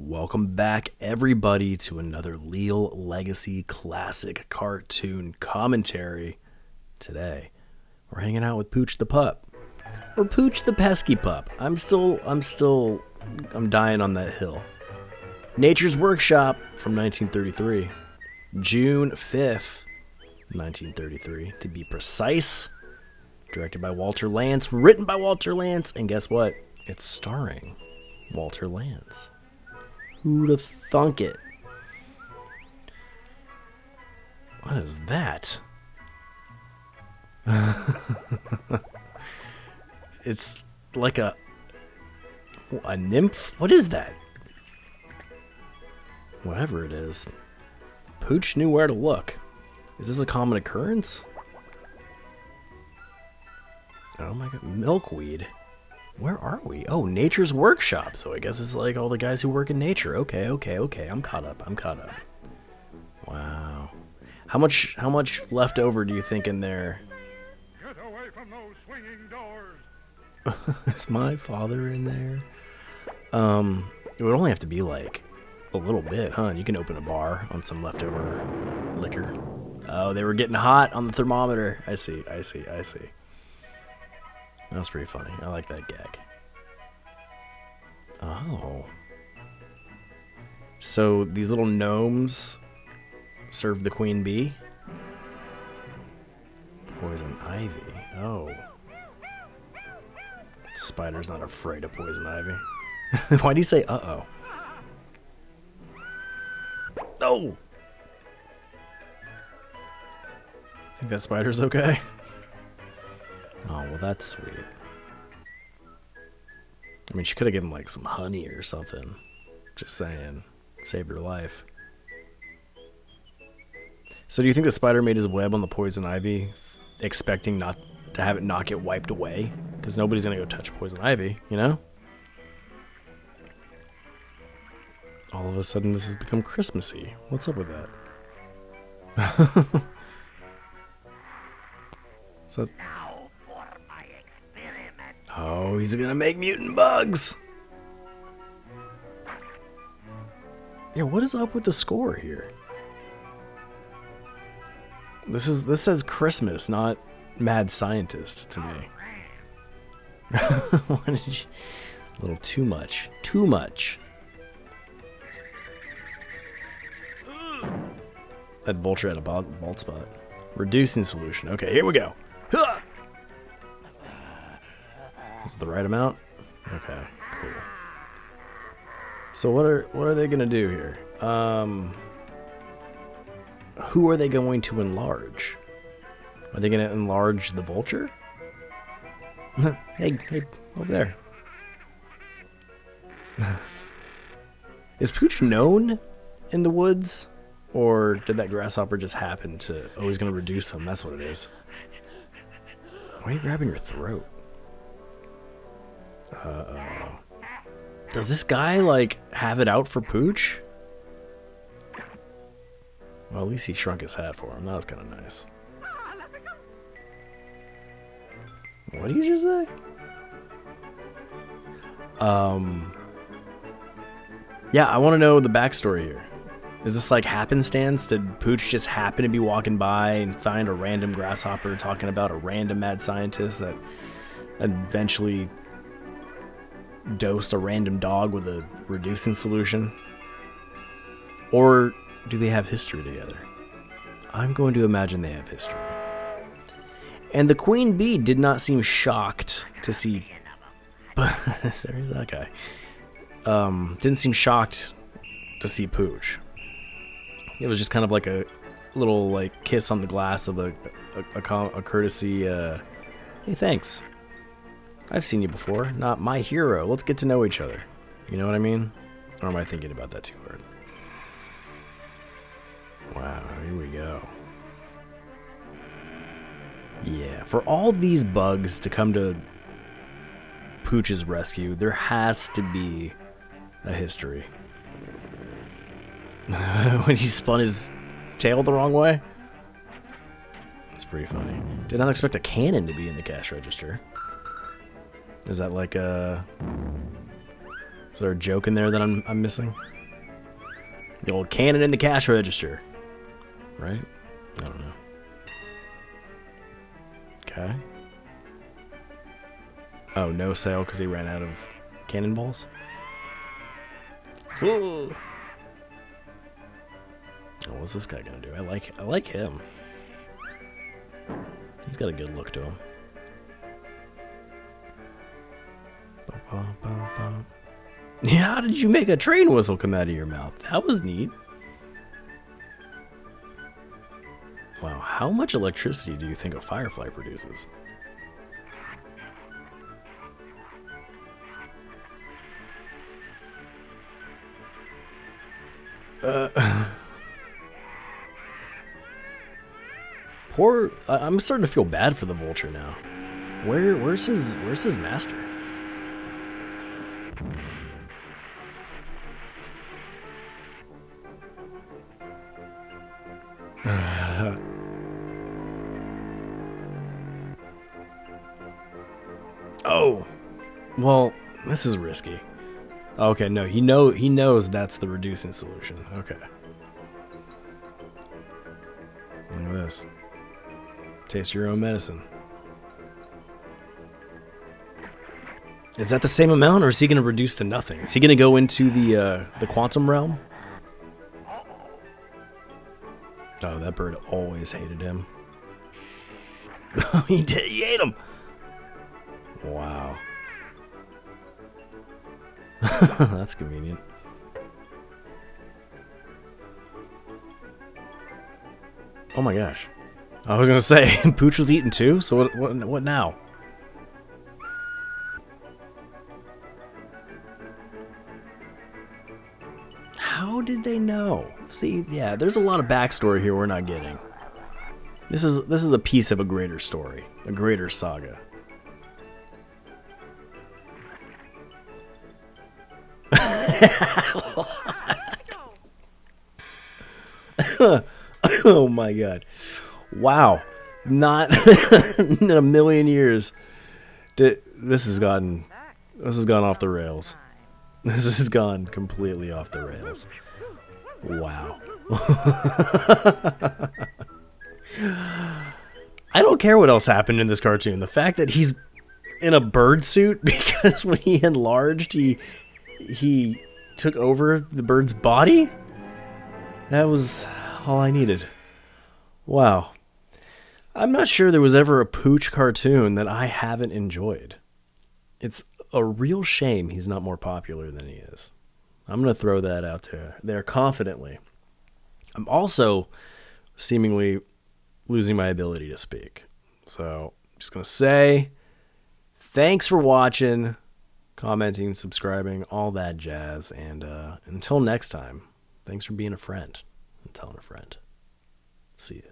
Welcome back, everybody, to another Leal Legacy Classic cartoon commentary. Today, we're hanging out with Pooch the Pup, or Pooch the Pesky Pup. I'm dying on that hill. Nature's Workshop from 1933, June 5th, 1933, to be precise. Directed by Walter Lantz, written by Walter Lantz, and guess what? It's starring Walter Lantz. Who'd have thunk it? What is that? It's like a nymph? What is that? Whatever it is. Pooch knew where to look. Is this a common occurrence? Oh my god, milkweed. Where are we? Oh, Nature's Workshop. So I guess it's like all the guys who work in nature. Okay. I'm caught up. Wow. How much left over do you think in there? Get away from those swinging doors. Is my father in there? It would only have to be like a little bit, huh? You can open a bar on some leftover liquor. Oh, they were getting hot on the thermometer. I see. That's pretty funny. I like that gag. Oh. So these little gnomes serve the queen bee? Poison ivy. Oh. Spider's not afraid of poison ivy. Why do you say uh-oh? Oh! Think that spider's okay? Oh, well, that's sweet. I mean, she could have given, like, some honey or something. Just saying. Saved her life. So do you think the spider made his web on the poison ivy, expecting not to have it not get wiped away? Because nobody's going to go touch poison ivy, you know? All of a sudden, this has become Christmassy. What's up with that? So... Oh, he's gonna make mutant bugs! Yeah, what is up with the score here? This says Christmas, not Mad Scientist to me. What did you... A little too much. Too much. That vulture had a bald spot. Reducing solution. Okay, here we go. Huh! Is it the right amount? Okay, cool. So what are they gonna do here? Who are they going to enlarge? Are they gonna enlarge the vulture? Hey, over there. Is Pooch known in the woods? Or did that grasshopper just happen to... Oh, he's gonna reduce him, that's what it is. Why are you grabbing your throat? Uh-oh. Does this guy, like, have it out for Pooch? Well, at least he shrunk his hat for him. That was kind of nice. What did he just say? Yeah, I want to know the backstory here. Is this like happenstance? Did Pooch just happen to be walking by and find a random grasshopper talking about a random mad scientist that eventually dosed a random dog with a reducing solution? Or do they have history together? I'm going to imagine they have history. And the queen bee did not seem shocked to see... There's that guy. Didn't seem shocked to see Pooch. It was just kind of like a little like kiss on the glass of a courtesy, hey, thanks. I've seen you before. Not my hero. Let's get to know each other. You know what I mean? Or am I thinking about that too hard? Wow, here we go. Yeah, for all these bugs to come to Pooch's rescue, there has to be a history. When he spun his tail the wrong way? That's pretty funny. Did not expect a cannon to be in the cash register. Is that like a... Is there a joke in there that I'm missing? The old cannon in the cash register. Right? I don't know. Okay. Oh, no sale because he ran out of cannonballs? Ooh. Oh, what's this guy gonna do? I like him. He's got a good look to him. Yeah, how did you make a train whistle come out of your mouth? That was neat. Wow, how much electricity do you think a firefly produces? I'm starting to feel bad for the vulture now. Where's his master? Oh, well, this is risky. Okay, no, he knows that's the reducing solution. Okay. Look at this. Taste your own medicine. Is that the same amount, or is he going to reduce to nothing? Is he going to go into the quantum realm? Oh, that bird always hated him. He did. He ate him. Wow. That's convenient. Oh my gosh. I was gonna say, Pooch was eaten too, so what now? How did they know? See, yeah, there's a lot of backstory here we're not getting. This is a piece of a greater story, a greater saga. Oh my god. Wow. Not in a million years. This has gone off the rails. This has gone completely off the rails. Wow. I don't care what else happened in this cartoon. The fact that he's in a bird suit because when he enlarged, he took over the bird's body? That was all I needed. Wow. I'm not sure there was ever a Pooch cartoon that I haven't enjoyed. It's a real shame he's not more popular than he is. I'm going to throw that out there confidently. I'm also seemingly losing my ability to speak. So I'm just going to say thanks for watching, commenting, subscribing, all that jazz. And until next time, thanks for being a friend and telling a friend. See ya.